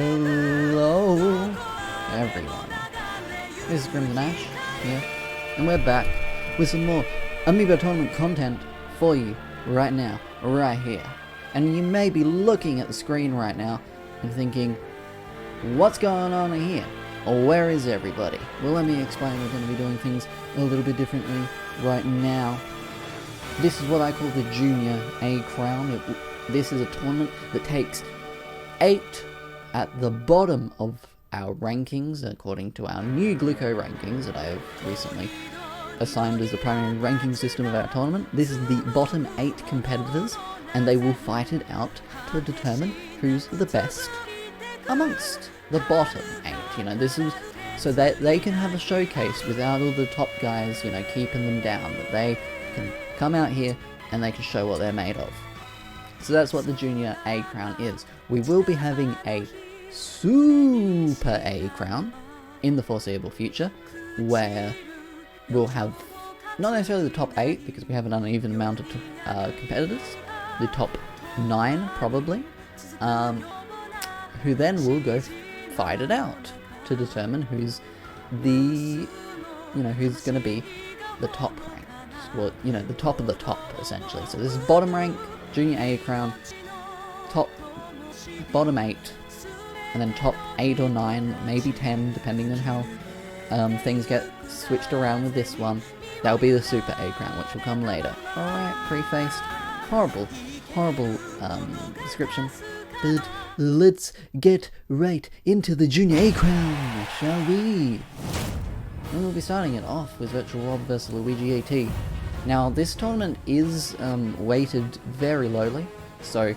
Hello, everyone. This is Crimson Ash here, and we're back with some more Amiibo Tournament content for you right now, right here. And you may be looking at the screen right now and thinking, what's going on here? Or where is everybody? Well, let me explain. We're going to be doing things a little bit differently right now. This is what I call the Junior A Crown. This is a tournament that takes 8 at the bottom of our rankings, according to our new Glico rankings that I have recently assigned as the primary ranking system of our tournament. This is the bottom 8 competitors, and they will fight it out to determine who's the best amongst the bottom 8. You know, this is so that they can have a showcase without all the top guys, you know, keeping them down. That they can come out here and they can show what they're made of. So that's what the Junior A Crown is. We will be having a Super A Crown in the foreseeable future, where we'll have not necessarily the top 8, because we have an uneven amount of competitors, the top 9 probably, who then will go fight it out to determine who's the, who's going to be the top ranked, well, the top of the top, essentially. So this is bottom rank, Junior A Crown, bottom 8, and then top 8 or 9, maybe 10, depending on how things get switched around with this one. That'll be the Super A Crown, which will come later. Alright, prefaced. Horrible description. But let's get right into the Junior A Crown, shall we? And we'll be starting it off with Virtual Rob vs Luigi AT. Now, this tournament is weighted very lowly, so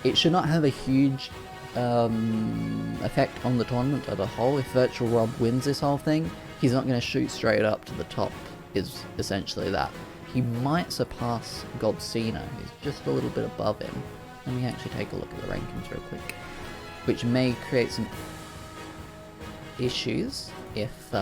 it should not have a huge effect on the tournament as a whole. If Virtual Rob wins this whole thing, he's not going to shoot straight up to the top, is essentially that. He might surpass Godsina, who's just a little bit above him. Let me actually take a look at the rankings real quick, which may create some issues if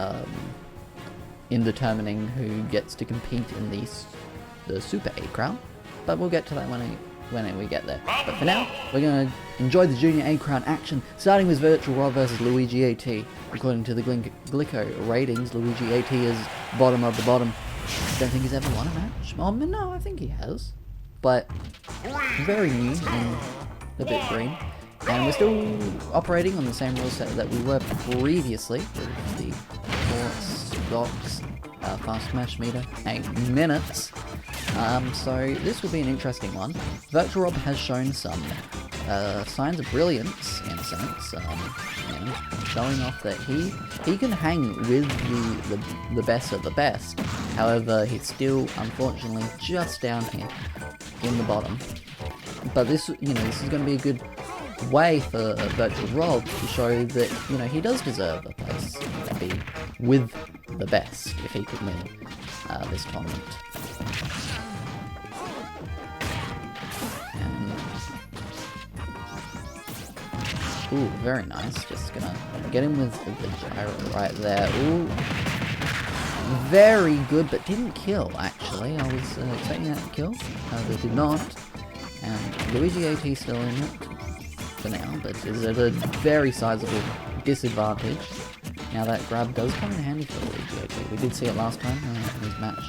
in determining who gets to compete in the Super A Crown, but we'll get to that when we get there. But for now, we're going to enjoy the Junior A Crown action, starting with Virtual Rob versus Luigi AT. According to the Glico ratings, Luigi AT is bottom of the bottom. Don't think he's ever won a match. Oh, no, I think he has, but very new and a bit green. And we're still operating on the same rule set that we were previously with the 4 stocks, fast smash meter, 8 minutes. So this will be an interesting one. Virtual Rob has shown some signs of brilliance, in a sense, showing off that he can hang with the best of the best. However, he's still, unfortunately, just down here in the bottom. But this is going to be a good way for Virtual Rob to show that, he does deserve a place to be with the best if he could win this tournament. Ooh, very nice. Just gonna get him with the gyro right there. Ooh. Very good, but didn't kill, actually. I was expecting that to kill, but did not. And Luigi AT still in it for now, but is at a very sizable disadvantage. Now that grab does come in handy for Luigi AT. We did see it last time in his match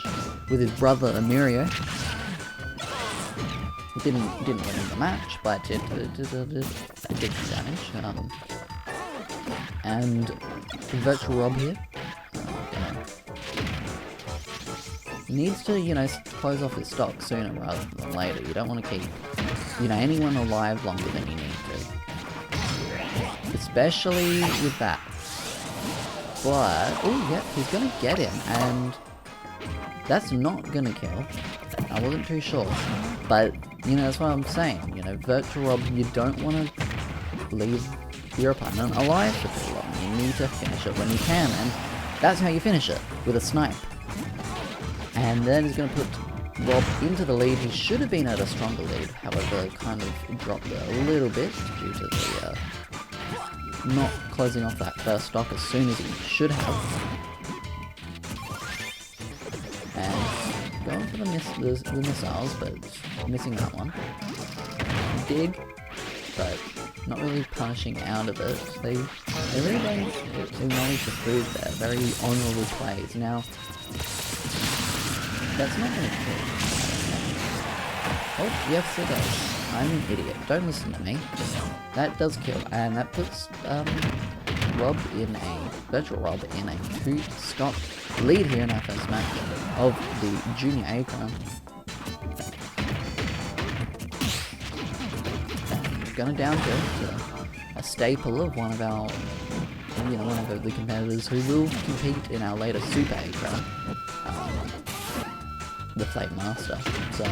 with his brother Emirio. Didn't win in the match, but it did some damage. And Virtual Rob here needs to, close off his stock sooner rather than later. You don't want to keep, anyone alive longer than you need to, especially with that. But oh, yep, he's gonna get him, and that's not gonna kill. I wasn't too sure, but that's what I'm saying. Virtual Rob, you don't want to leave your opponent alive for too long. You need to finish it when you can, and that's how you finish it, with a snipe. And then he's going to put Rob into the lead. He should have been at a stronger lead, however, kind of dropped a little bit due to the not closing off that first stock as soon as he should have. And going for the missiles, but missing that one. Dig, but not really punishing out of it. They really don't acknowledge the food there. Very honourable plays. Now, that's not going to kill. Oh, yes it does. I'm an idiot. Don't listen to me. That does kill, and that puts Virtual Rob in a 2-stock lead here in our first match of the Junior A crown. Gonna down to a staple of one of our, one of the competitors who will compete in our later Super A crown, the Flame Master. So,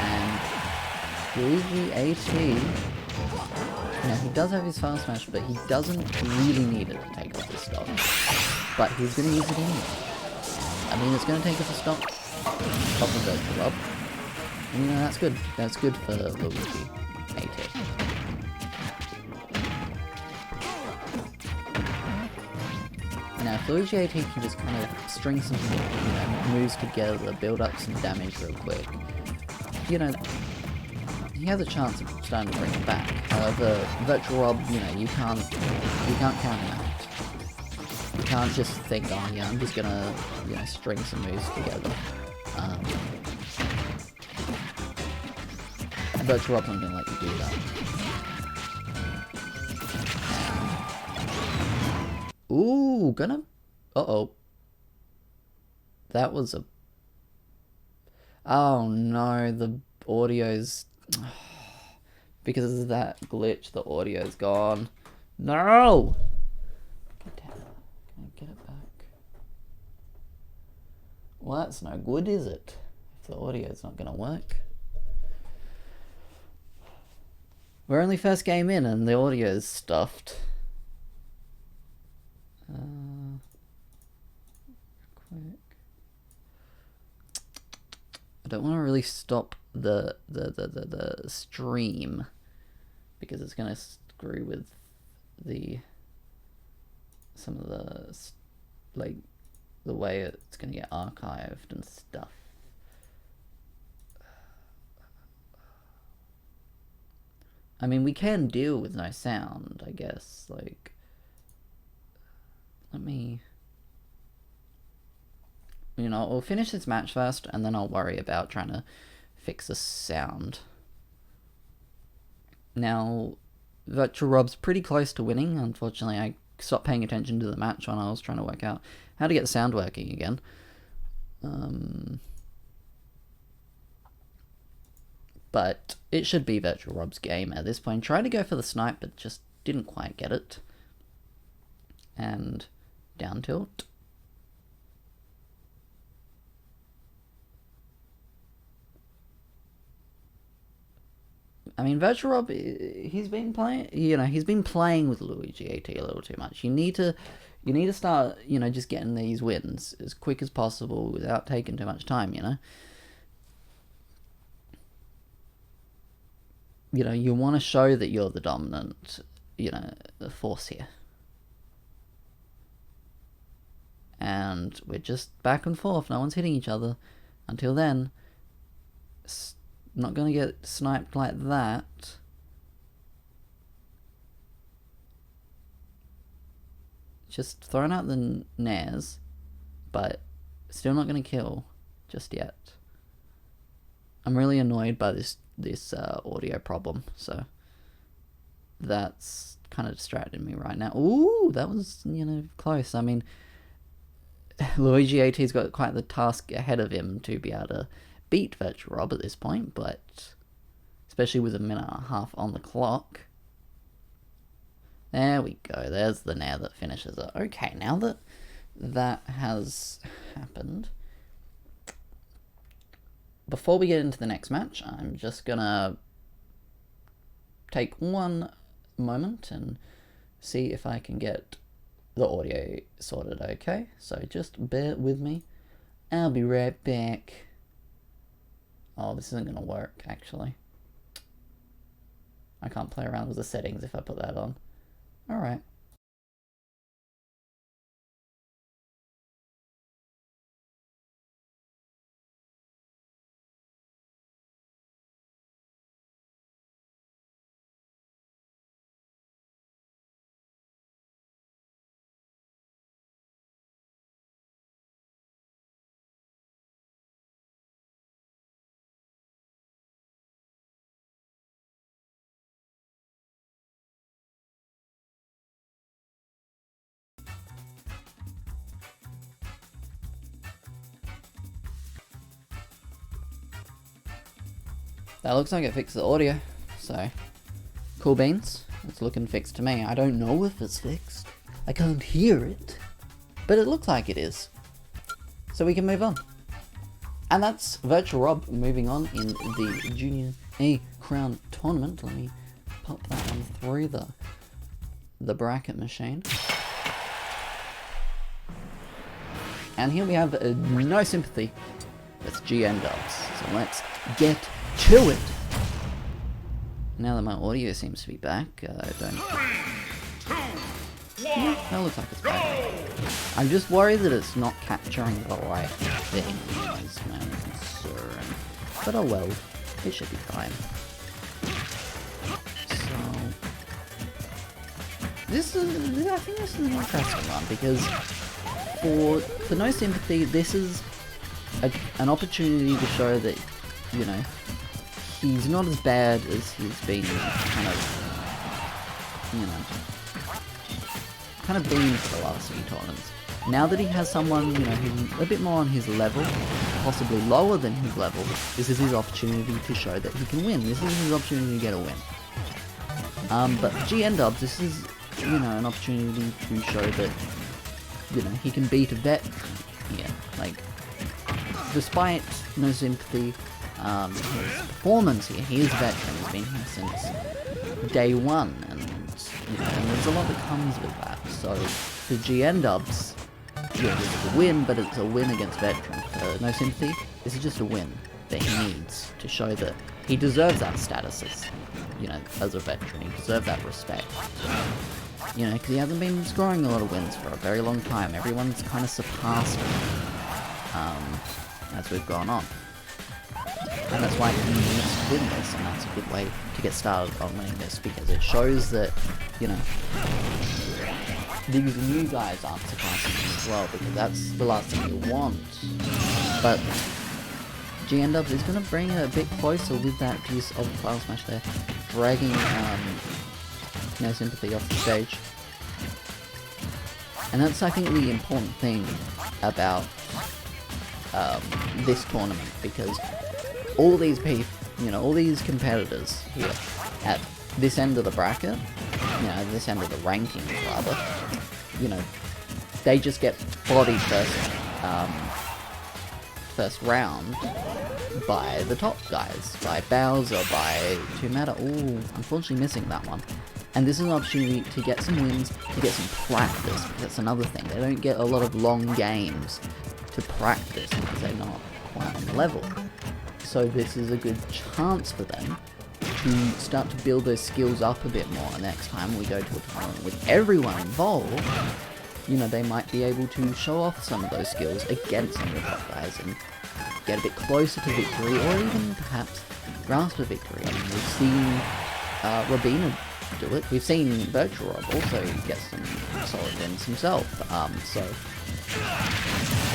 and Luigi AT. Now, he does have his fast smash, but he doesn't really need it to take off his stock. But he's going to use it anyway. I mean, it's going to take off a stock of the Virtual Rob. And, that's good. That's good for Luigi AT. Now, if Luigi AT can just kind of string some moves together, build up some damage real quick, he has a chance of starting to bring it back. However, Virtual Rob, you can't count him out. You can't just think, oh yeah, I'm just gonna, string some moves together. Virtual Rob's not gonna let you do that. Ooh, uh-oh. That was a... Oh no, the audio's... Because of that glitch, the audio's gone. No! Damn, can I get it back? Well, that's no good, is it? If the audio's not gonna work. We're only first game in and the audio's stuffed. Quick. I don't want to really stop the stream because it's gonna screw with some of the the way it's gonna get archived and stuff. I mean, we can deal with no sound, I guess. Let me... we'll finish this match first, and then I'll worry about trying to fix the sound. Now, Virtual Rob's pretty close to winning. Unfortunately, I stopped paying attention to the match when I was trying to work out how to get the sound working again. But it should be Virtual Rob's game at this point. Tried to go for the snipe, but just didn't quite get it. And down tilt. I mean, Virtual Rob, he's been playing, he's been playing with Luigi AT a little too much. You need to start, just getting these wins as quick as possible without taking too much time, you want to show that you're the dominant, the force here. And we're just back and forth. No one's hitting each other. Until then, not going to get sniped like that. Just throwing out the nares, but still not going to kill just yet. I'm really annoyed by this audio problem, so that's kind of distracting me right now. Ooh, that was, close. I mean, Luigi AT's got quite the task ahead of him to be able to beat Virtual Rob at this point, but especially with a minute and a half on the clock. There we go. There's the nair that finishes it. Okay, now that that has happened, before we get into the next match, I'm just gonna take one moment and see if I can get the audio sorted. Okay, so just bear with me. I'll be right back. Oh, this isn't gonna work, actually. I can't play around with the settings if I put that on. Alright. That looks like it fixed the audio, so cool beans. It's looking fixed to me. I don't know if it's fixed. I can't hear it, but it looks like it is. So we can move on. And that's Virtual Rob moving on in the Junior A Crown Tournament. Let me pop that one through the bracket machine. And here we have No Sympathy. That's GN Dubs. So let's get to it. Now that my audio seems to be back, I don't... Yeah, that looks like it's back. I'm just worried that it's not capturing the right thing. Is my only concern. But oh well, it should be fine. So... I think this is an interesting one, because for No Sympathy, this is an opportunity to show that, you know, he's not as bad as he's been kind of, you know, been for the last few tournaments. Now that he has someone, you know, who's a bit more on his level, possibly lower than his level, this is his opportunity to show that he can win. This is his opportunity to get a win. But GN Dubs, this is, you know, an opportunity to show that, you know, he can beat a vet here. Like, despite No Sympathy, his performance here, he is a veteran, he's been here since day one, and, you know, and there's a lot that comes with that. So, for GN Dubs, yeah, this is a win, but it's a win against veteran. For No Sympathy, this is just a win that he needs to show that he deserves that status as, you know, as a veteran. He deserves that respect. You know, because he hasn't been scoring a lot of wins for a very long time. Everyone's kind of surpassed him as we've gone on. And that's why he needs to win this, and that's a good way to get started on winning this, because it shows that, you know, these new guys aren't surpassing him as well, because that's the last thing you want. But GN Dubs is going to bring it a bit closer with that use of the Final Smash there, dragging No Sympathy off the stage. And that's, I think, the important thing about this tournament, because all these people, you know, all these competitors here at this end of the bracket, you know, this end of the rankings rather, you know, they just get bodied first round by the top guys, by Bowser, by Tumata. Ooh, unfortunately missing that one. And this is an opportunity to get some wins, to get some practice, because that's another thing. They don't get a lot of long games to practice because they're not quite on the level. So this is a good chance for them to start to build those skills up a bit more. Next time we go to a tournament with everyone involved, you know, they might be able to show off some of those skills against some of the top guys and get a bit closer to victory, or even perhaps grasp a victory. I mean, we've seen Robina do it. We've seen Virtual Rob also get some solid wins himself. So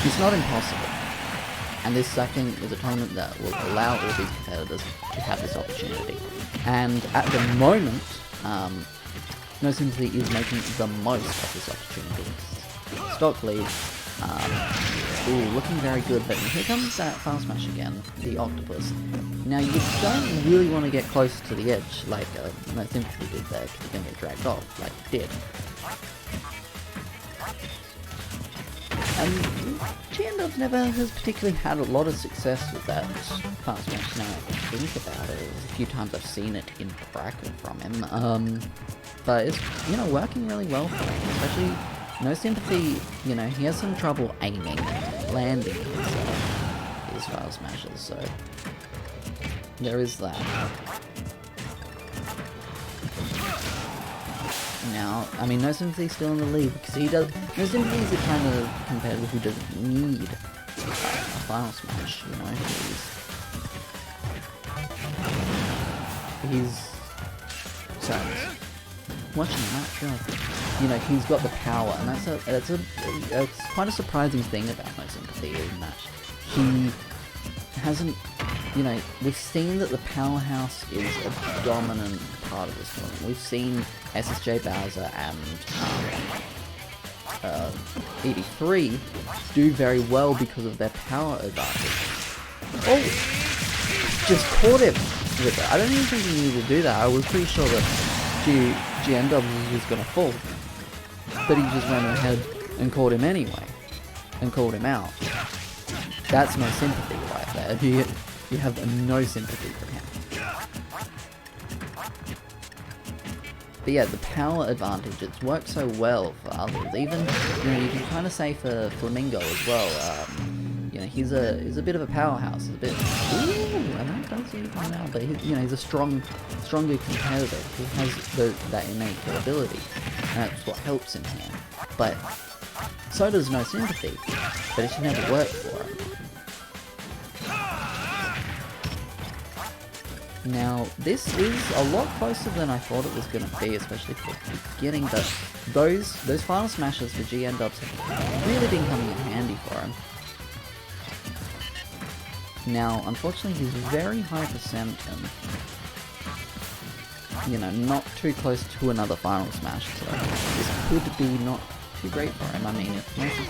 it's not impossible. And this, I think, is a tournament that will allow all these competitors to have this opportunity. And at the moment, No Sympathy is making the most of this opportunity. Stock lead. Ooh, looking very good, but here comes that Final Smash again, the Octopus. Now, you don't really want to get close to the edge like No Sympathy did there, because you're going to get dragged off, like it did. And GN Dubs never has particularly had a lot of success with that Final Smash. Now I think about it, there's a few times I've seen it in bracket from him. But it's, you know, working really well for him, especially No Sympathy. You know, he has some trouble aiming and landing his Final Smashes, so there is that. Now, I mean, No Sympathy's still in the lead, because he does. No Sympathy's the kind of competitor who doesn't need a Final Smash, you know. He's sorry, watching the match, sure. You know, he's got the power, and it's quite a surprising thing about No Sympathy in that he hasn't. You know, we've seen that the powerhouse is a dominant part of this tournament. We've seen SSJ Bowser and ED3 do very well because of their power advantage. Oh! Just caught him! with it. I don't even think he needed to do that. I was pretty sure that GNW was going to fall. But he just ran ahead and caught him anyway. And called him out. That's no sympathy right there. You have no sympathy for him. But yeah, the power advantage, it's worked so well for others. Even, you can kind of say for Flamingo as well. He's a bit of a powerhouse. He's a bit, and that does even now. But he's a stronger competitor. He has that innate ability, and that's what helps him here. But so does no sympathy. But it should never work for him. Now, this is a lot closer than I thought it was going to be, especially for the beginning, but those final smashes for GN-Dubs have really been coming in handy for him. Now, unfortunately, he's very high percent and, not too close to another final smash, so this could be not too great for him. I mean, if Moses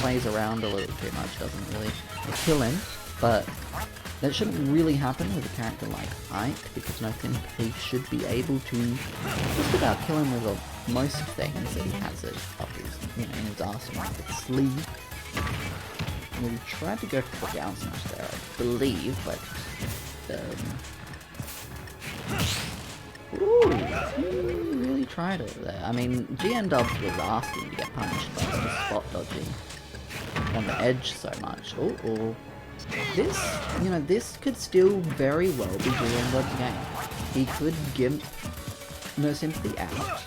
plays around a little too much, doesn't really kill him, but that shouldn't really happen with a character like Ike, because no sympathy should be able to just about kill him with most things that he has up his, in his arsenal, up his sleeve. And we tried to go for the down smash there, I believe, but ooh, he really tried it there. I mean, GN-Dubs was asking to get punished by the spot dodging on the edge so much. Ooh. This could still very well be GN-Dubs' game. He could gimp No Sympathy out.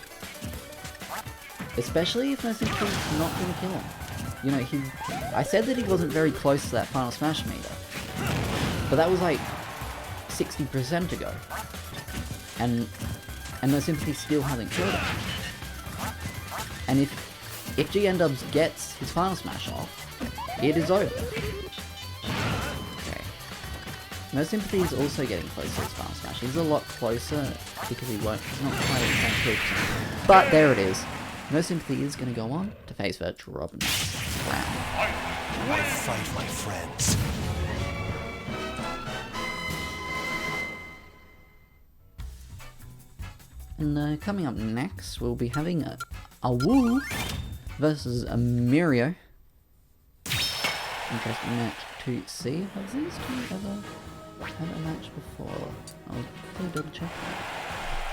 Especially if No Sympathy's not going to kill him. I said that he wasn't very close to that final smash meter. But that was like 60% ago. And No Sympathy still hasn't killed him. And if GN-Dubs gets his final smash off, it is over. No Sympathy is also getting close to his final smash. He's a lot closer because he's not quite at the same kill percent. But there it is. No Sympathy is going to go on to face Virtual Robin round. I fight my friends. And coming up next, we'll be having a Wu versus a Mirio. Interesting match to see. Have these two ever had a match before? I'll quickly double check that.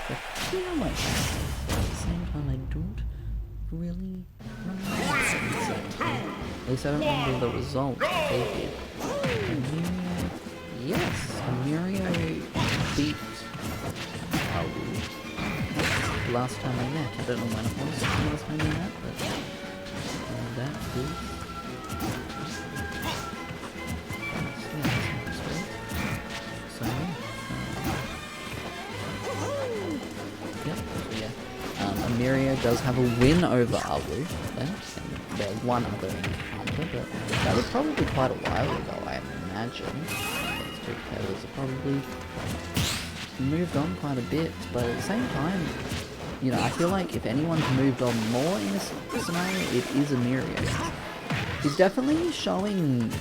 I think I might have. At the same time, I don't really remember. At least I don't remember the result that they did. Mirio, yes, Mirio beat Wu last time they met. I don't know when it was the last time they met, but that is. Mirio does have a win over Wu then, and there's one other encounter, but that was probably quite a while ago, I imagine. Those two players have probably moved on quite a bit, but at the same time, I feel like if anyone's moved on more in this scenario, it is a Mirio. He's definitely showing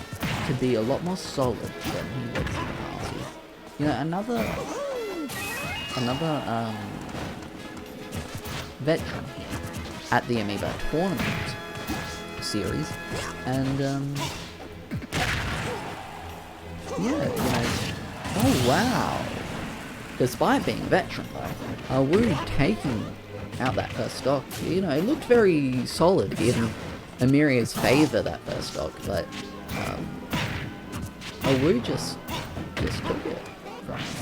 to be a lot more solid than he was in the past. Another veteran here at the Amiibo Tournament series, and oh wow! Despite being a veteran though, Wu taking out that first stock, it looked very solid in Mirio's favour that first stock, but Wu just took it from him.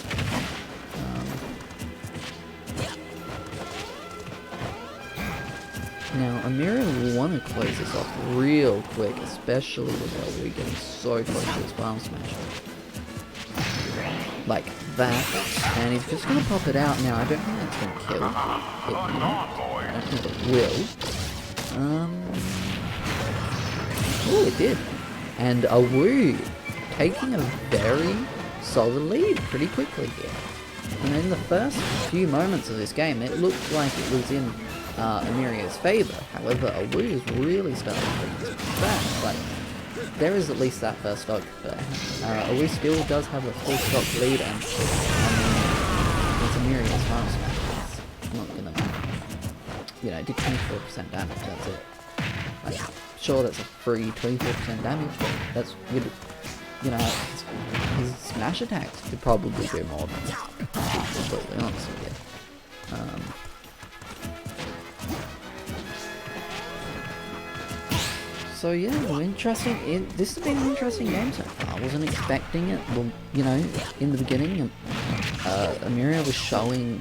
Now, Mirio will want to close this off real quick, especially with Wu getting so close to his final smash. Like that, and he's just going to pop it out now. I don't think that's going to kill it. I don't think it will. Oh, it did. And Wu taking a very solid lead pretty quickly here. And in the first few moments of this game, it looked like it was in Mirio's favour. However, Wu is really starting to bring this back. But there is at least that first stock, but Awu still does have a full stock lead, and it's Amiria's final smash. It's not gonna, you know, it did 24% damage, that's it. Like, sure, that's a free 24% damage, but that's good. You know, his smash attacks could probably do more than that, to be completely honest with you. So yeah, interesting. This has been an interesting game so far. I wasn't expecting it. Well, you know, in the beginning, Amiria was showing,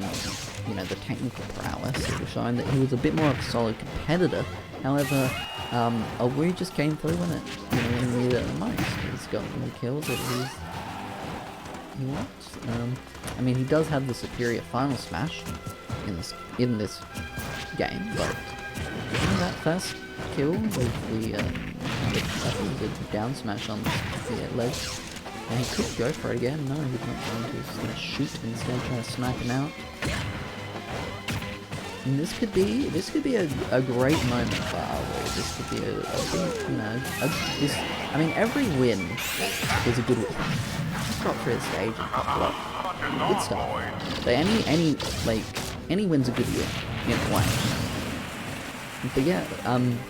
you know, the technical prowess. It was showing that he was a bit more of a solid competitor. However, Awu just came through when it, you know, when he needed it the most. He's got more kills that he wants. I mean, he does have the superior final smash in this game, but you know, that first kill with the I think the down smash on the ledge, and he could go for it again. No, he's not going to. He's going to shoot instead, trying to smack him out. And this could be a great moment for Awu. This could be a big, you know, I mean, every win is a good win. Just drop through the stage and pop up. Good stuff. So any win's a good win in a way. But yeah,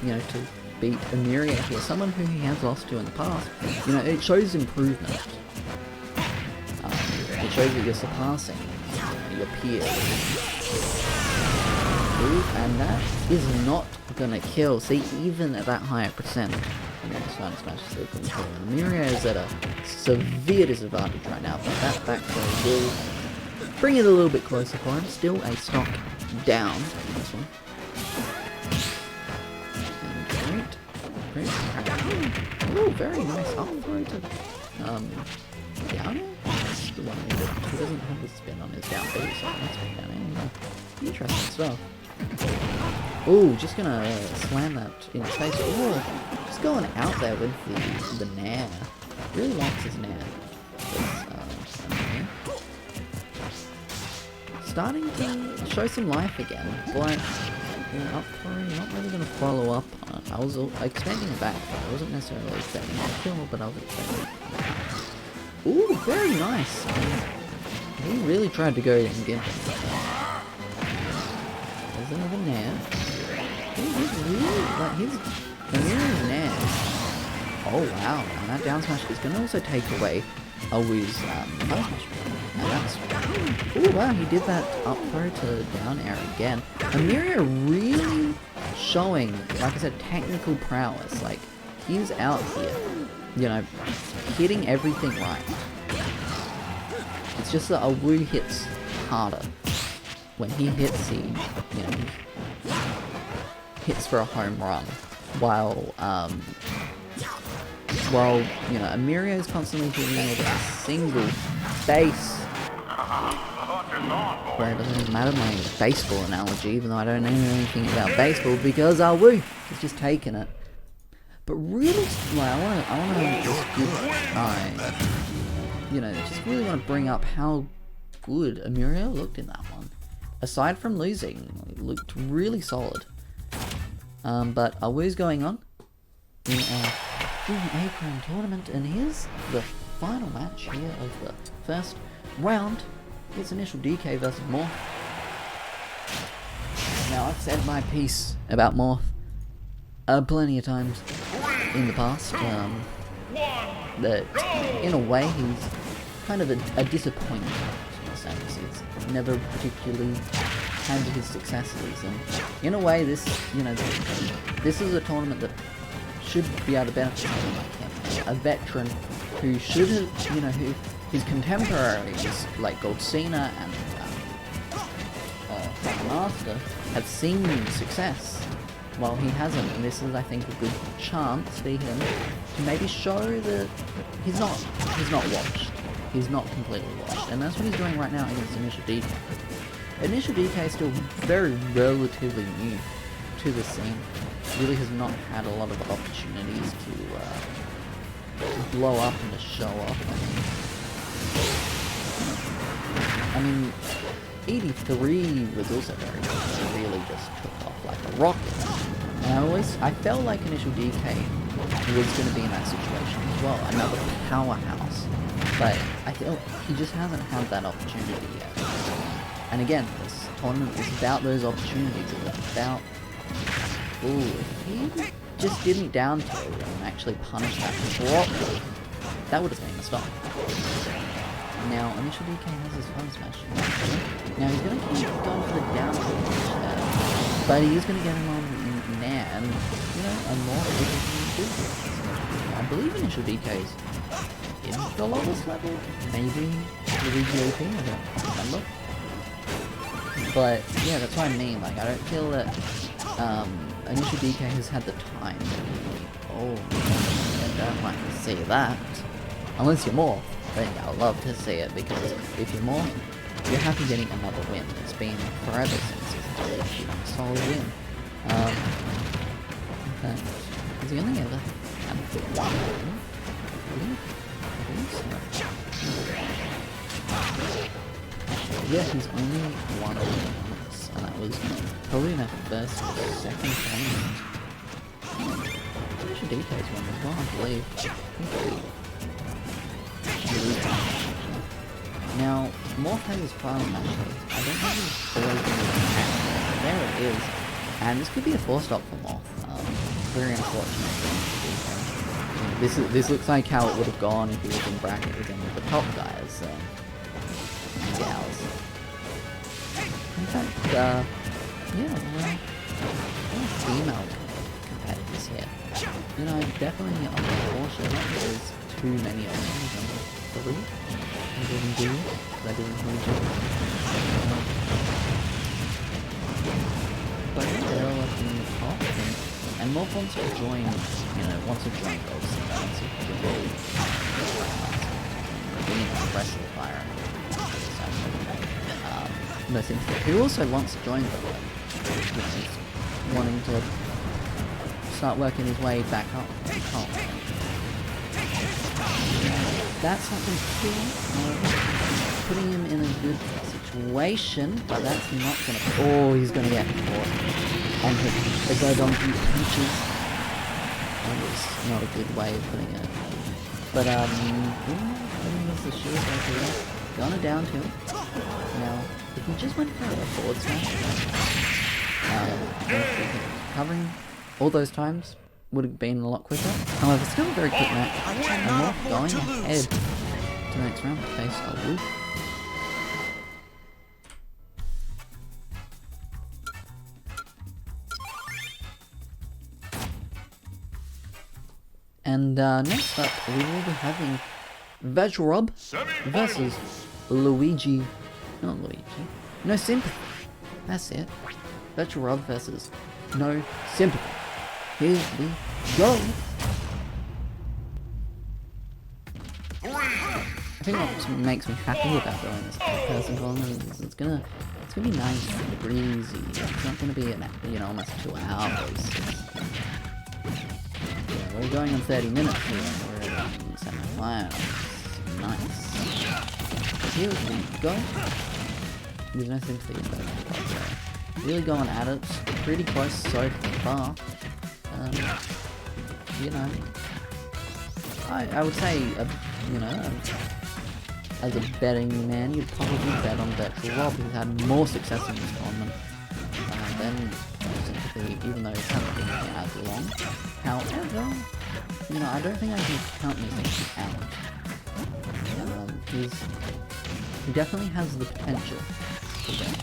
you know, to beat Amiria here, someone who he has lost to in the past, you know, it shows improvement. It shows that you're surpassing your peers. And that is not gonna kill. See, even at that higher percent, Amiria is at a severe disadvantage right now, but that back throw will bring it a little bit closer for him. Still a stock down in this one. And great. Ooh, very nice up throw to down air? That's the one that he doesn't have the spin on his down B, so that's down air. Interesting stuff. Ooh, just gonna slam that in his face. Ooh, just going out there with the nair. Really likes his nair. Starting to show some life again, but up throw, not really gonna follow up on it. I was expecting a back. I wasn't necessarily expecting a kill, but I was expecting. Ooh, very nice. He really tried to go and get him. There's another nair. He's really, like, Amiria's nair. Oh wow, and that down smash is going to also take away Awu's down smash. Now that's, oh wow, he did that up throw to down air again. Amiria really showing, like I said, technical prowess. Like, he's out here, you know, hitting everything right. It's just that Awu hits harder. When he hits, he, you know, hits for a home run, while you know, Amiria is constantly hitting with a single base. Where it doesn't even matter my baseball analogy, even though I don't know anything about baseball, because Awu is just taking it. But really, like, I want to just give you know, just really want to bring up how good Amiria looked in that one. Aside from losing, it looked really solid. But Awu's going on in a crown tournament, and here's the final match here of the first round. It's Initial DK versus Morph. Now, I've said my piece about Morph plenty of times in the past, that in a way he's kind of a disappointment in a sense. He's never particularly had his successes, and in a way this, you know, this is a tournament that should be able to benefit someone like him, a veteran who should have, you know, who his contemporaries like Goldsena and Master have seen success while he hasn't, and this is, I think, a good chance for him to maybe show that he's not washed. He's not completely washed, and that's what he's doing right now against Initial DK. Initial DK is still very relatively new to the scene. Really has not had a lot of opportunities to blow up and to show off. I mean, 83 was also very good. It really just took off like a rocket. And I felt like Initial DK was going to be in that situation as well, another powerhouse. But I feel he just hasn't had that opportunity yet. And again, this tournament is about those opportunities. It's about, ooh, if he just didn't down tilt and actually punish that properly, that would have been a stop. Now, Initial DK has his fun smash. Now he's going to keep going for the down tilt, but he is going to get him on Nair, and, you know, a more difficult do. I believe Initial DK's in the lowest level, maybe Luigi OP, I don't remember. But yeah, that's what I mean, like I don't feel that Initial DK has had the time. Oh, I don't like to see that. Unless you're more, then I'd love to see it, because if you're more, you're happy getting another win. It's been forever since it's been a solid win. In fact, has he only ever had one win? I believe so. Yeah, he's only one once, and that was probably in our first or second tournament. Initial DK's one as well, I believe. Now, Morph has his final match. I don't know if he's always been able to there it is. And this could be a 4-stop for Morph. Very unfortunate. This looks like how it would have gone if he was in bracket with any of the top guys and gals. In fact, yeah, female competitors here. You know, definitely unfortunate that there's too many of them. Three? I didn't do it. That didn't really do it. But yeah, they're all up in the top, and Morph wants to join, you know, wants to join Ghost and wants to join being a wrestle fire. No thing. Who also wants to join them, wanting to start working his way back up to the top. That's something cool. Putting him in a good situation, but that's not gonna. Oh, he's gonna get caught. And the Godonki punches. That was not a good way of putting it. But putting the shield right here. Gonna down tilt. Now, if he just went for a forward smash, covering all those times would have been a lot quicker. However, still a very quick match. And Morph going ahead to the next round to face a Wolf. And next up, we will be having Veg'Rob versus Luigi. Not Luigi. No Sympathy. That's it. Veg'Rob versus No Sympathy. Here we go. I think what makes me happy about doing this person tournament is it's gonna be nice and breezy. It's not gonna be almost 2 hours. Yeah, we're going on 30 minutes here. We're in semi-finals. Nice. Here we go. There's no Sympathy in there. Really going at it. Pretty close so far. I would say, as a betting man, you'd probably bet on Veg'Rob, who's had more success in this tournament than Sympathy, even though he hasn't been here as long. However, I don't think I can count anything out. He definitely has the potential to win.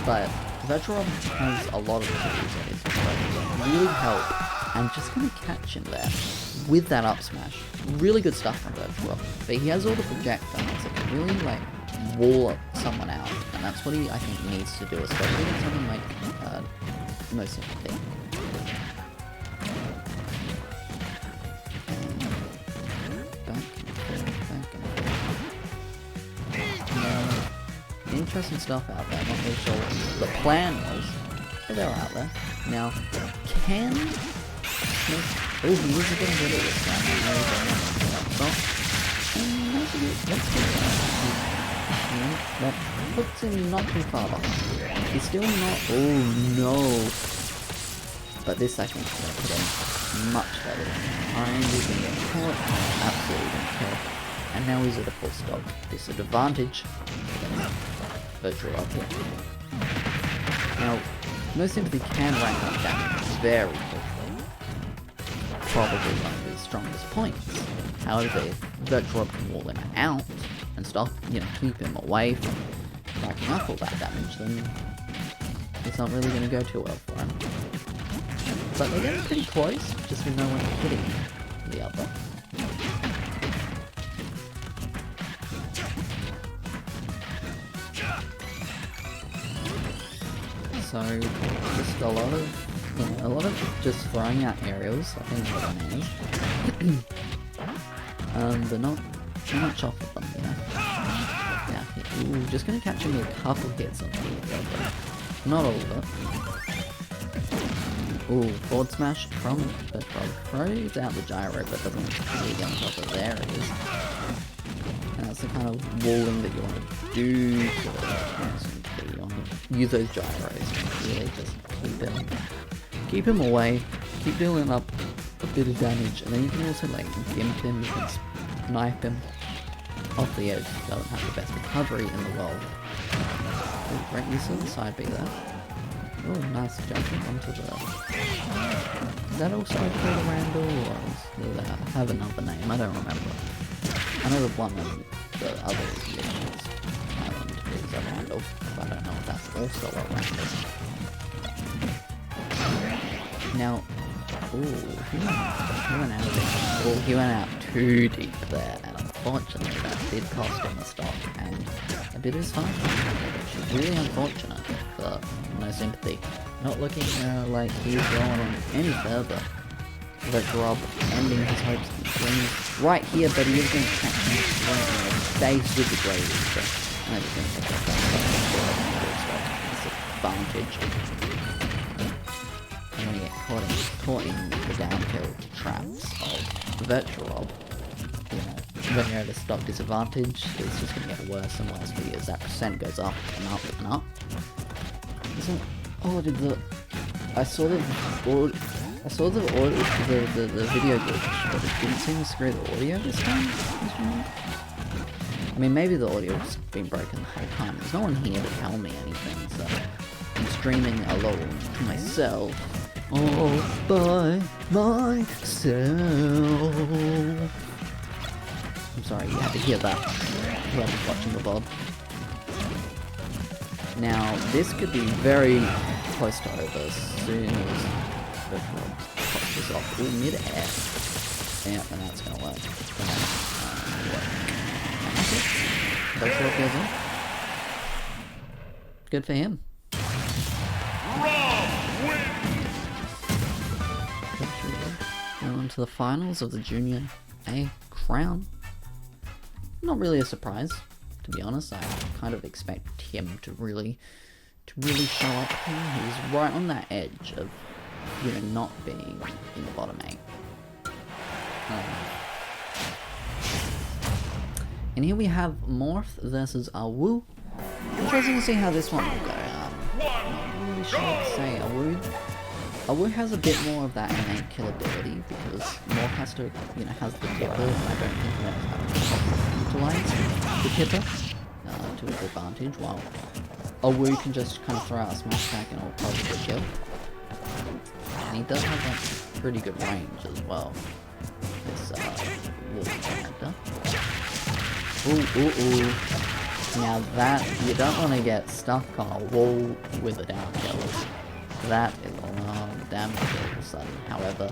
But Veg'Rob has a lot of tools at his disposal that really help. And just gonna catch him there with that up smash. Really good stuff from Veg'Rob. But he has all the projectiles that can really wall someone out. And that's what I think needs to do, especially with something like No Sympathy. Interesting stuff out there. I'm not really sure what the plan was, but they're out there. Now, can Smith... Oh, he was getting rid of this guy. That puts him not too far behind. He's still not... Oh, no. But this I think is going to put him much better. Behind, he's going to get caught, absolutely don't care. And now he's at a full stop. Disadvantage against Virtual Rob here. Now, No Sympathy can rank up damage very quickly. Probably one of his strongest points. However, if Virtual Rob can wall him out and stop, keep him away from racking up all that damage, then it's not really going to go too well for him. But they're getting pretty close, just with no one hitting the other. So just a lot of just throwing out aerials. I think what it is. But not too much off of them, Yeah, ooh, just gonna catch him with a couple hits on the but not all of it. Ooh, forward smash from Virtual. Throws out the gyro, but doesn't really get on top of there. It is. And that's the kind of walling that you want to do to you want to use those gyros and really just keep him away, keep dealing up a bit of damage, and then you can also gimp him, you can knife him off the edge. He doesn't have the best recovery in the world. Ooh, great use of the side B there. Oh, nice jumping onto the... Is that also called a Randall, or does that have another name? I don't remember. I know the one of the other editions island is a Randall, but I don't know if that's also a Randall. Now, ooh, he went out a bit. Oh, he went out too deep there, and unfortunately that did cost him a stock and a bit of his fight, which is really unfortunate for No Sympathy. Not looking like he's going on any further. Virtual Rob ending his hopes and dreams right here, but he is going to catch him right in the face with the Grey Reaper. And they're just going to pick up that advantage. And when you get caught in the down kill traps of Virtual Rob, when you're at a stock disadvantage, it's just going to get worse and worse for you as that percent goes up and up and up. I saw the video glitch, but it didn't seem to screw the audio this time. I mean, maybe the audio's been broken the whole time. There's no one here to tell me anything, so I'm streaming alone to myself. All by myself. I'm sorry, you had to hear that. Whoever's watching the VOD. Now, this could be very close to over as soon as Virtual Rob pops this off. Ooh, mid-air. Yeah, and that's gonna work. Virtual Rob goes in. Good for him. On to the finals of the Junior A crown. Not really a surprise, to be honest. I kind of expect him to really show up here. He's right on that edge of, not being in the bottom 8. And here we have Morph versus Awu. Interesting to see how this one will go. Not really sure what to say. Awu has a bit more of that innate kill ability because Morph has to, has the tipper. I don't think he knows how to utilize the tipper to his advantage, while Awu can just kind of throw out a smash attack and it'll probably kill. And he does have pretty good range as well. This wolf character. Ooh. Now that, you don't want to get stuck on a wall with a down kill. That is a lot of damage all of a sudden. However,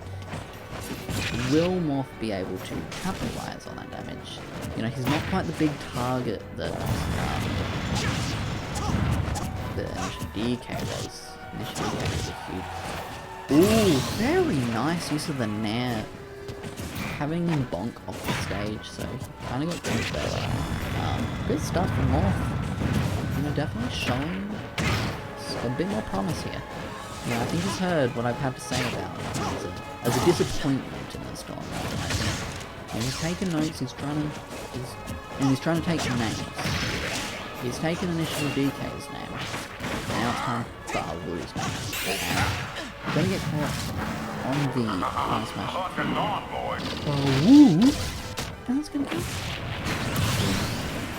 will Morph be able to capitalize on that damage? He's not quite the big target that the initial DK was. Initial DK was a huge... Ooh, very nice use of the Nair. Having him bonk off the stage, so kind of got good there. Good stuff from Morph. Definitely showing a bit more promise here. I think he's heard what I've had to say about him as a disappointment in this tournament. And he's taken notes, he's trying to take some names. He's taken initially DK's name. Now it's time for Awu's name. gonna get caught on the Final Smash. Oh, woo! And that's gonna kill.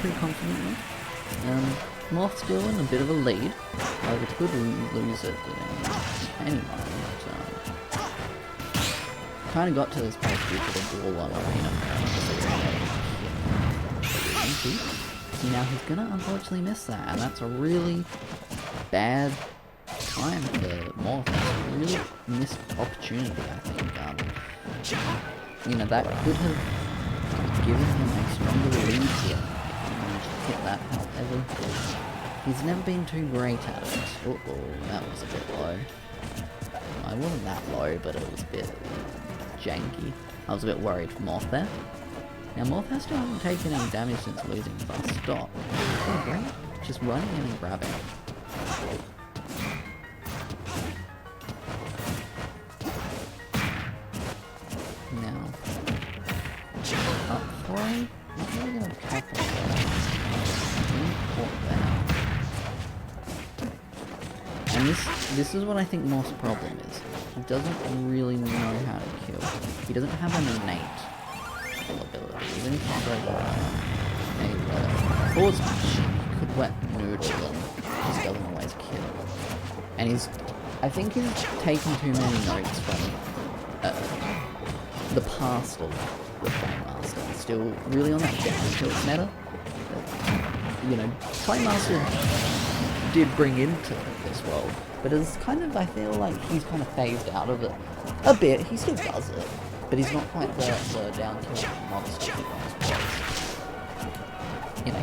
Pretty confidently. Moth's still in a bit of a lead. It could lose it at any moment. Kind of got to this place due to the ball on Arena. Now he's gonna unfortunately miss that, and that's a really bad time for Morph. That's a really missed opportunity, I think. You know, that could have given him a stronger lead here. Hit that, however, he's never been too great at it. Uh oh, that was a bit low. I wasn't that low, but it was a bit janky. I was a bit worried for Morph there. Now Morph has still hasn't taken any damage since losing the first stop. Oh great, just running in and grabbing. Now, up throw, not really going to tackle there. And this is what I think Morph's problem is. He doesn't really know how to kill. He doesn't have an innate kill ability. Even if he goes a forward smash, he could wet noodle and just doesn't always kill. And I think he's taken too many notes from the past of the Flame Master. He's still really on that down tilt meta. You know, Flame Master did bring into this world, but it's kind of, I feel like he's kind of phased out of it a bit. He still does it, but he's not quite the down tilt monster he once was. You know,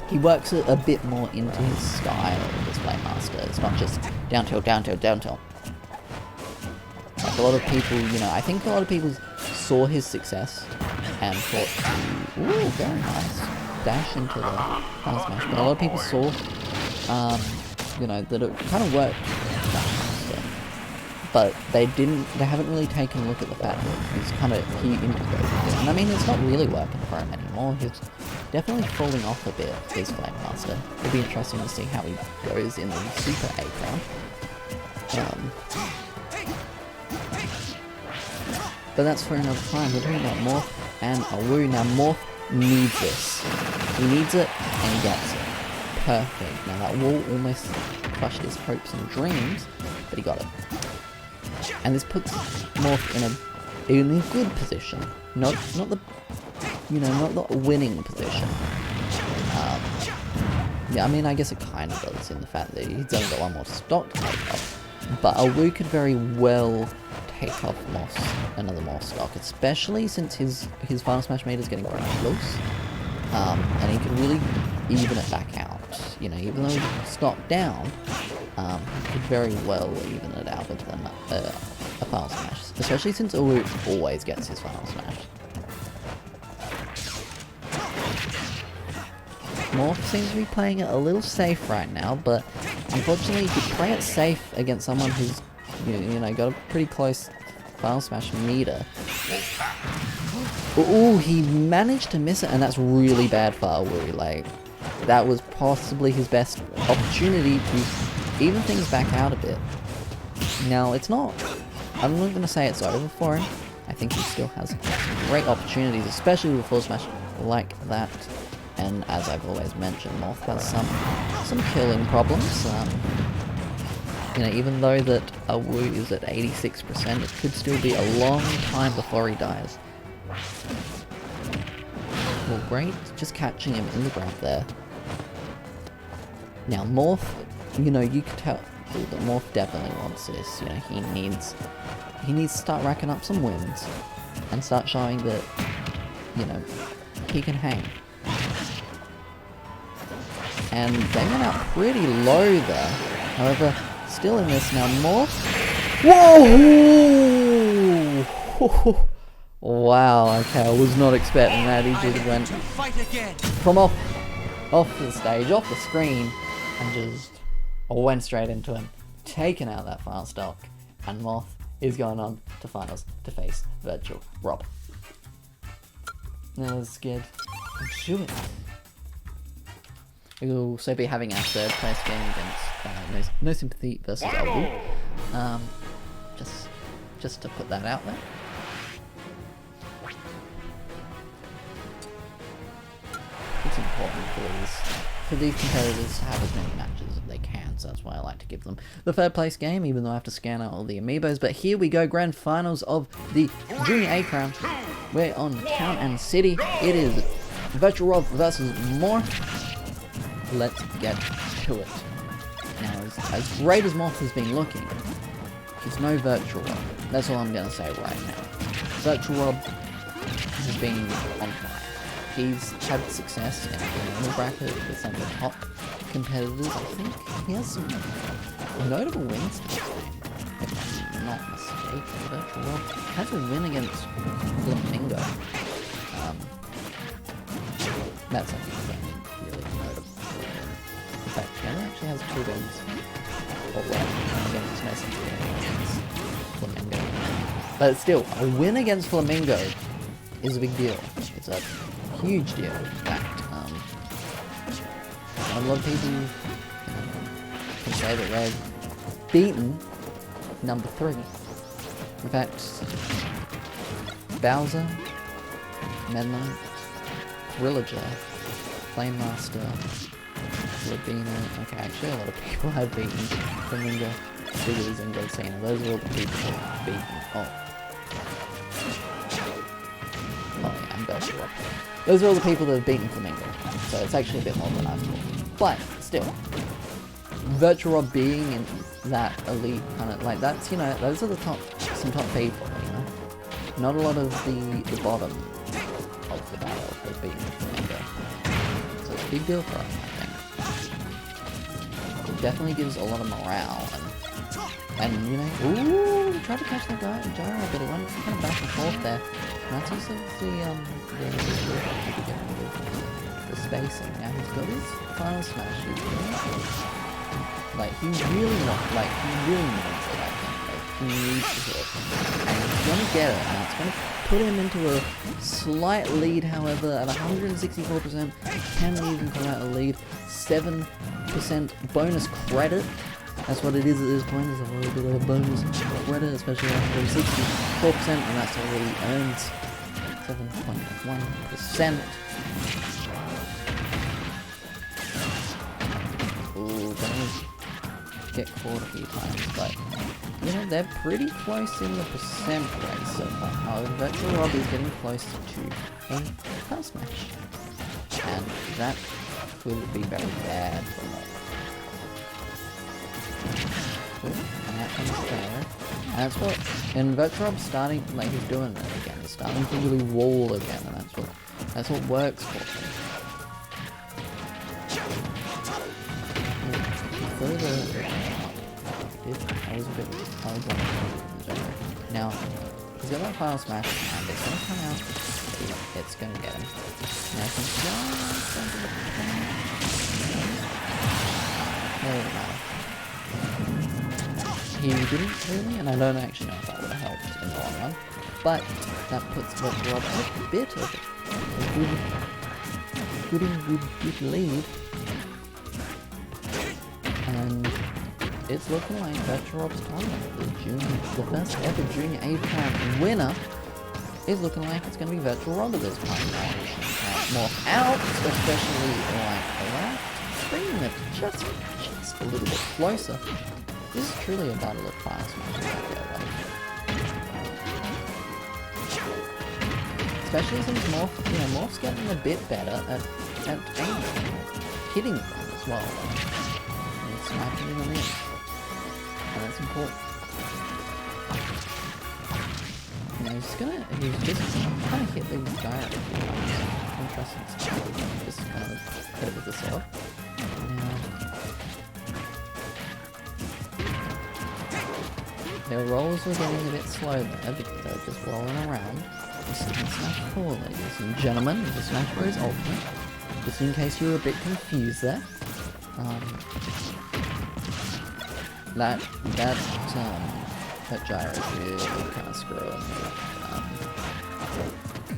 he works it a bit more into his style of his Flame Master. It's not just down tilt, down tilt, down tilt. Like a lot of people, you know, I think a lot of people saw his success and thought, ooh, very nice dash into the Final Smash, but a lot of people saw, you know, that it kind of worked, but they haven't really taken a look at the fact that he integrated it, and I mean, it's not really working for him anymore. He's definitely falling off a bit, his Flame Master. It'll be interesting to see how he goes in the Super 8 round. But that's for another time. We're talking about Morph and Awu. Now Morph needs this. He needs it, and he gets it. Perfect. Now that wall almost crushed his hopes and dreams, but he got it. And this puts Morph in a good position. Not the, you know, not the winning position. Yeah, I mean, I guess it kind of does in the fact that he's only got one more stock to take off. But Awu could very well take off another Morph stock, especially since his Final Smash meter is getting very close. And he can really even it back out. You know, even though he's stocked down, he could very well even it out with a Final Smash. Especially since Awu always gets his Final Smash. Morph seems to be playing it a little safe right now, but unfortunately to play it safe against someone who's, you know, got a pretty close Final Smash meter. Ooh, he managed to miss it, and that's really bad for Awu. Like, that was possibly his best opportunity to even things back out a bit. Now, it's not, I'm not going to say it's over for him. I think he still has great opportunities, especially with a full smash like that. And as I've always mentioned, Morph has some killing problems. You know, even though that Awu is at 86%, it could still be a long time before he dies. Well, great, just catching him in the grab there. Now, Morph, you know, you could tell that Morph definitely wants this. You know, he needs to start racking up some wins and start showing that, you know, he can hang. And they went out pretty low there. However, still in this now, Morph. Whoa! Wow, okay, I was not expecting that. He just went from off the stage, off the screen, and just went straight into him, taking out that final stock, and Morph is going on to finals to face Virtual Rob. Now that's good. I'm shooting. We will also be having our third place game against No Sympathy versus Awu. Just to put that out there. It's important for these competitors to have as many matches as they can, so that's why I like to give them the third place game, even though I have to scan out all the amiibos. But here we go, grand finals of the Junior A crown. We're on Town and City. It is Virtual Rob versus Morph. Let's get to it. Now, as great as Morph has been looking, he's no Virtual Rob. That's all I'm going to say right now. Virtual Rob has been on fire. He's had success in the bracket with some of the top competitors. I think he has some notable wins to his name, if I'm not mistaken. Virtual Rob has a win against Flamingo. That's something really notable. In fact, he only actually has 2 wins. Or against Messenger against Flamingo. But still, a win against Flamingo is a big deal. It's a huge deal, in fact. A lot of people can say that they've beaten number 3. In fact, Bowser, Meta Knight, Villager, Flamemaster, Labina. Okay, actually a lot of people have beaten Flamingo, Figures, and Godzina. Those are all the people who have beaten. Oh yeah, and Virtual Rob. Those are all the people that have beaten Flamingo. So it's actually a bit more than I thought. But still, Virtual Rob being in that elite kind of like that's, you know, those are the top people, you know. Not a lot of the bottom of the battle have beaten Flamingo. So it's a big deal for us, I think. It definitely gives a lot of morale and you know, ooh, he tried to catch that guy Gyro, but it went kind of back and forth there. And that's also the spacing. Now he's got his final smash. He's he really needs it, I think. Like, he needs to hit. And he's gonna get it. Now it's gonna put him into a slight lead, however, at 164%. Can even come out a lead. 7% bonus credit. That's what it is at this point, is a little bit of a bonus credit, especially after 64%, and that's already earned 7.1%. Ooh, gonna get caught a few times, but, you know, they're pretty close in the percent rate so far. However, Virtual Rob is getting closer to a Power Smash, and that could be very bad for them. And that comes there. And that's what, and Virtual Rob's starting, like, he's doing that again. He's starting to really roll again, and that's what works for him. Further, now, he's got that Final Smash, and it's gonna come out. It's gonna get him. Now, I think he didn't really, and I don't actually know if that would have helped in the long run, but that puts Virtual Rob a bit of a good lead, and it's looking like Virtual Rob's time. The first ever Junior A crown winner is looking like it's going to be Virtual Rob at this point. Morph out, especially like around, bringing it just a little bit closer. This is truly a battle of Final Smash. Especially since Morph's getting a bit better at aiming, hitting them as well, and smacking them in, and that's important. Now he's just kind of hit the guy up. Interesting stuff. Just kind of hit it with the sword. Their rolls were getting a bit slow there because they were just rolling around. This is Smash 4, ladies and gentlemen. This is Smash Bros. Ultimate. Just in case you were a bit confused there. That gyro is really kind of screwing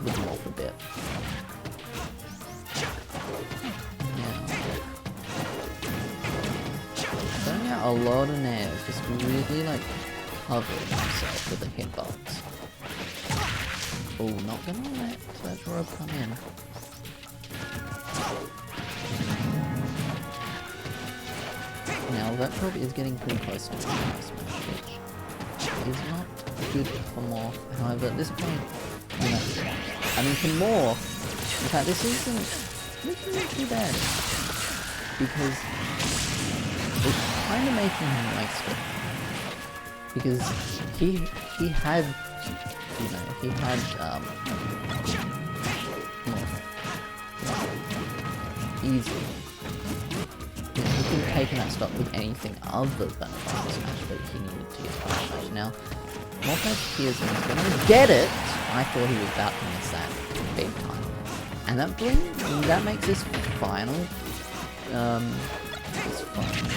with Morph a bit. Now, throwing out a lot of nairs, just really like covered himself with a hitbox. Oh, not gonna let that rope come in. Now that rope is getting pretty close to the last match, which is not good for Morph. However, at this point, you know, I mean for Morph, in fact this isn't too bad. Because it's kind of making him waste it. Because he had, you know, he had easily. He could have taken that stop with anything other than a final smash, but he needed to get a final smash. Now, Morph has Tears and he's gonna get it. I thought he was about to miss that big time, and that makes this final. This final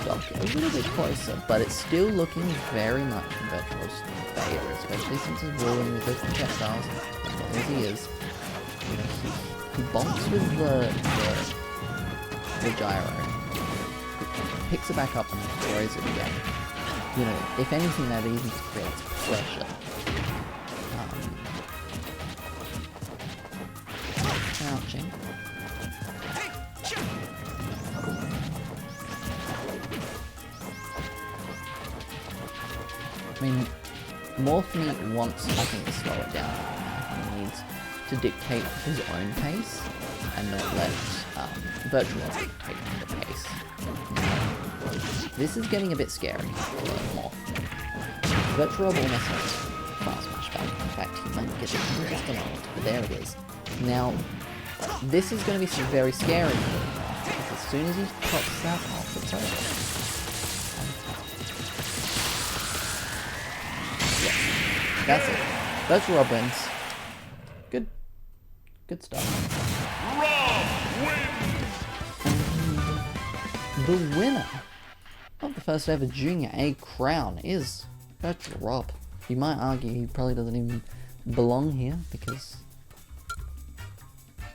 stock a little bit closer, but it's still looking very much in Virtual's favor, especially since he's rolling with the projectiles as he is. You know, he bonks with the gyro, picks it back up and throws it again. You know, if anything, that even creates pressure. Crouching. I mean, Morph wants, I think, to slow it down. He needs to dictate his own pace and not let Virtual dictate the pace. This is getting a bit scary for Morph. Virtual almost has fast smash back. In fact, he might get it just a moment, but there it is. Now, this is going to be very scary because as soon as he pops that off, it's over. That's it. That's Rob wins. Good stuff. And the winner of the first ever Junior A crown is Virtual Rob. You might argue he probably doesn't even belong here because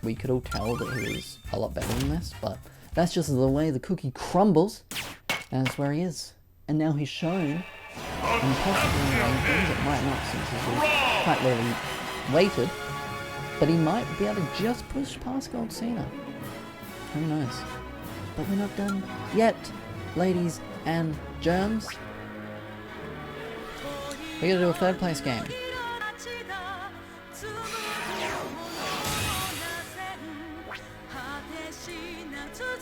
we could all tell that he was a lot better than this, but that's just the way the cookie crumbles, and that's where he is. And now he's shown, and possibly things that might not, since he's quite rarely weighted, but he might be able to just push past Gold Cena. Who knows? But we're not done yet, ladies and germs. We're gonna do a third place game.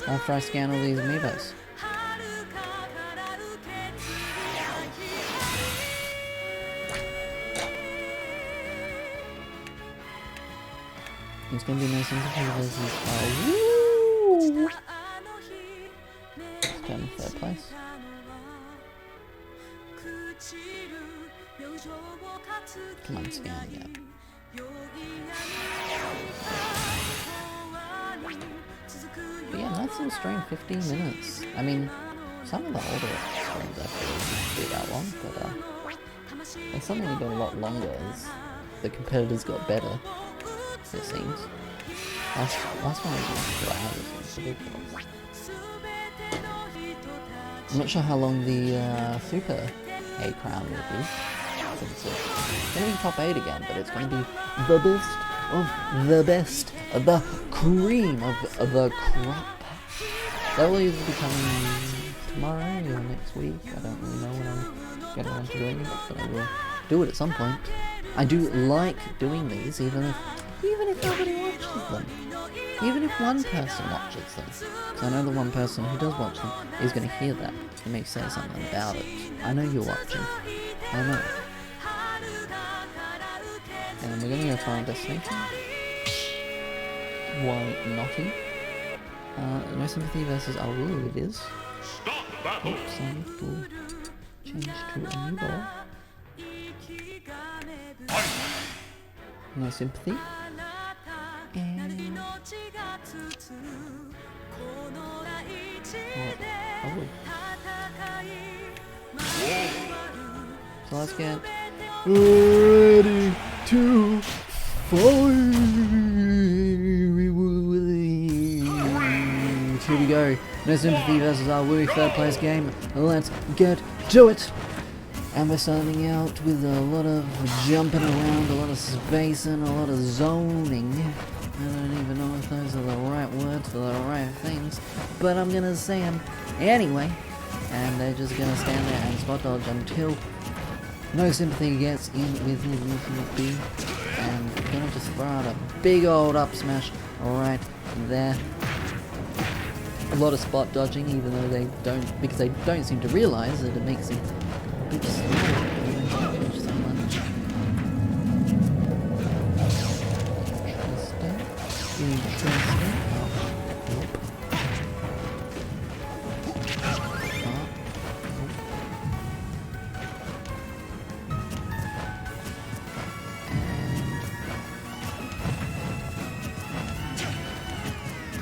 After I scan all these amiibos. It's gonna be nice and versus woo! Let's go in third place. Come on, scan again. But yeah, nice little stream, 15 minutes. I mean, some of the older streams actually do that long, but they suddenly got a lot longer as the competitors got better, it seems. Last one was like 2 hours, it's ridiculous. I'm not sure how long the Super A crown will be. It's going to be top 8 again, but it's going to be the best of the best, the cream of the crop. That will either be coming tomorrow or next week. I don't really know when I'm getting around to doing it, but I will do it at some point. I do like doing these, even if nobody watches them. Even if one person watches them. Because I know the one person who does watch them is going to hear that. He may say something about it. I know you're watching. I know. And we're going to go Final Destination. Why Naughty? No Sympathy versus Awu, it is. Oops, I need to change to Amiibo. No Sympathy. And... Awu. So let's get ready to fight. Here we go. No Sympathy versus Awu, third place game. Let's get to it. And we're starting out with a lot of jumping around, a lot of spacing, a lot of zoning. I don't even know if those are the right words for the right things, but I'm gonna say them anyway. And they're just gonna stand there and spot dodge until No Sympathy gets in with his B. And gonna just throw out a big old up smash right there. A lot of spot dodging, even though they don't, because they don't seem to realize that it makes him a bit slow. So much. Interesting. Oh, nope.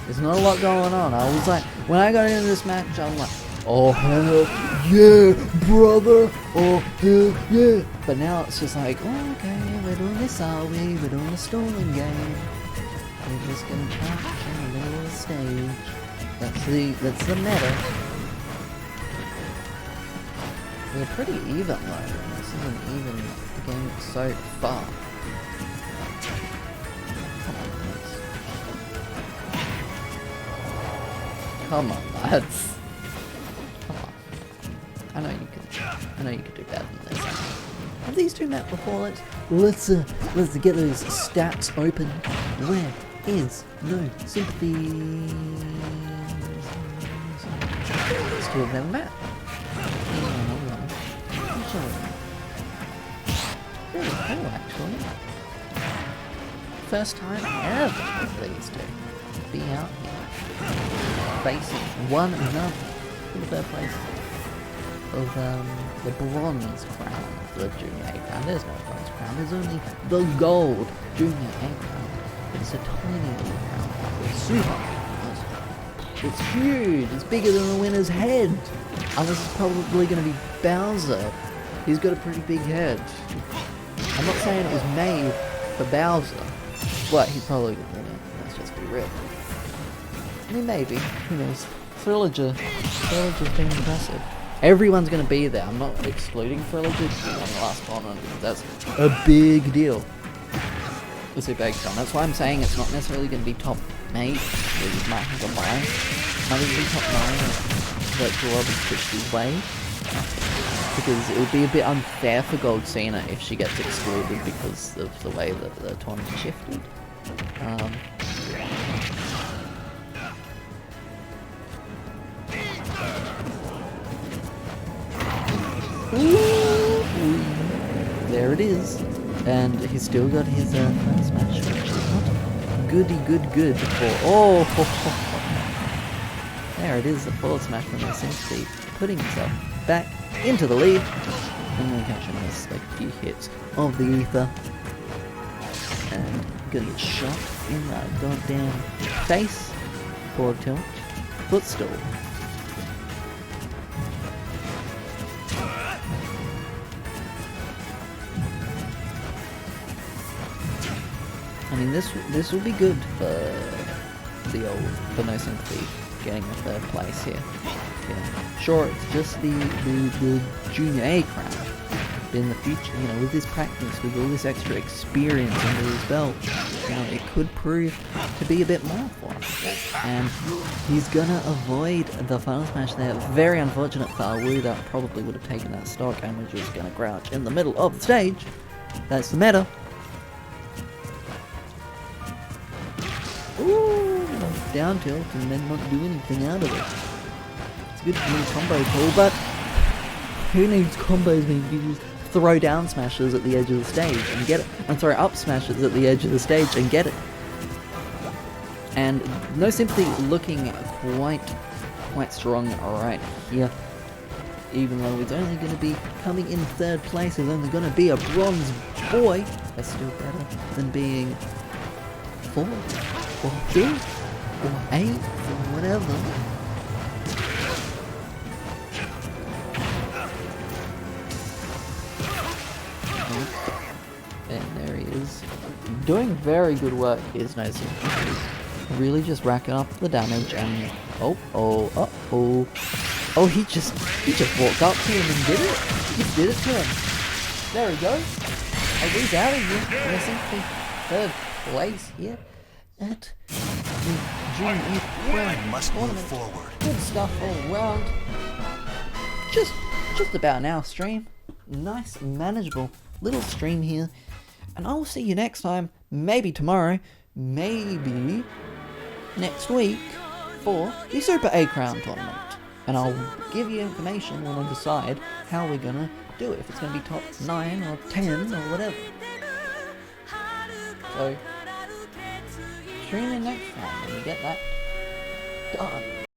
There's not a lot going on. I was like, when I got into this match, I'm like, oh hell yeah, brother, oh hell yeah. But now it's just like, oh, okay, we're doing this, are we? We're doing a stalling game. We're just gonna crouch in the middle of the stage. That's the meta. We're pretty even though. This is an even game so far. Come on, lads. Come on. I know you could do better than this. Have these two met before? Let's get those stats open. Where is No Sympathy? These two have never met. Really cool, actually. First time ever for these two be out here. Facing one another for the third place of the bronze crown for the Junior A crown. There's no bronze crown, there's only the gold Junior A crown. It's a tiny little crown. It's super. It's huge. It's bigger than the winner's head. And this is probably going to be Bowser. He's got a pretty big head. I'm not saying it was made for Bowser, but he's probably going to win it. Let's just be real. I mean, maybe. Who knows? Thrillager's being impressive. Everyone's going to be there. I'm not excluding Thrillager because he's on the last one, and that's a big deal. It's a big time. That's why I'm saying it's not necessarily going to be top 8. You might have a bias. It might even be top 9 Virtual Robin Trish's way. Because it would be a bit unfair for Gold Cena if she gets excluded because of the way that the tournament shifted. There it is, and he's still got his first match, which is not good for. There it is, the forward smash from No Sympathy, putting himself back into the lead, and then catching us like a few hits of the ether, and gonna get shot in that goddamn face, forward tilt, footstool. I mean, this will be good for No Sympathy getting the third place here. Yeah. Sure, it's just the Junior A crown. But in the future, you know, with this practice, with all this extra experience under his belt, you know, it could prove to be a bit more for him. And he's gonna avoid the final smash there. Very unfortunate for Awu, that probably would have taken that stock and was just gonna crouch in the middle of the stage. That's the meta. Ooh, down tilt and then not do anything out of it. It's a good little combo tool, but who needs combos when you just throw down smashes at the edge of the stage and get it, and throw up smashes at the edge of the stage and get it. And No Sympathy looking quite strong right here. Even though he's only going to be coming in third place, he's only going to be a bronze boy. That's still better than being 4 or 5 or 8 or whatever. And there he is. Doing very good work is No Sympathy. Really just racking up the damage and oh. Oh, he just walked up to him and did it. He just did it to him. There we go. Oh, he's out of here. We're simply third place here at the June I must move tournament. forward. Good stuff all around. Just about an hour stream. Nice, manageable little stream here. And I will see you next time. Maybe tomorrow. Maybe next week for the Super A Crown tournament. And I'll give you information when I decide how we're gonna do it. If it's gonna be top 9 or 10 or whatever. So, tune in next time when we get that done.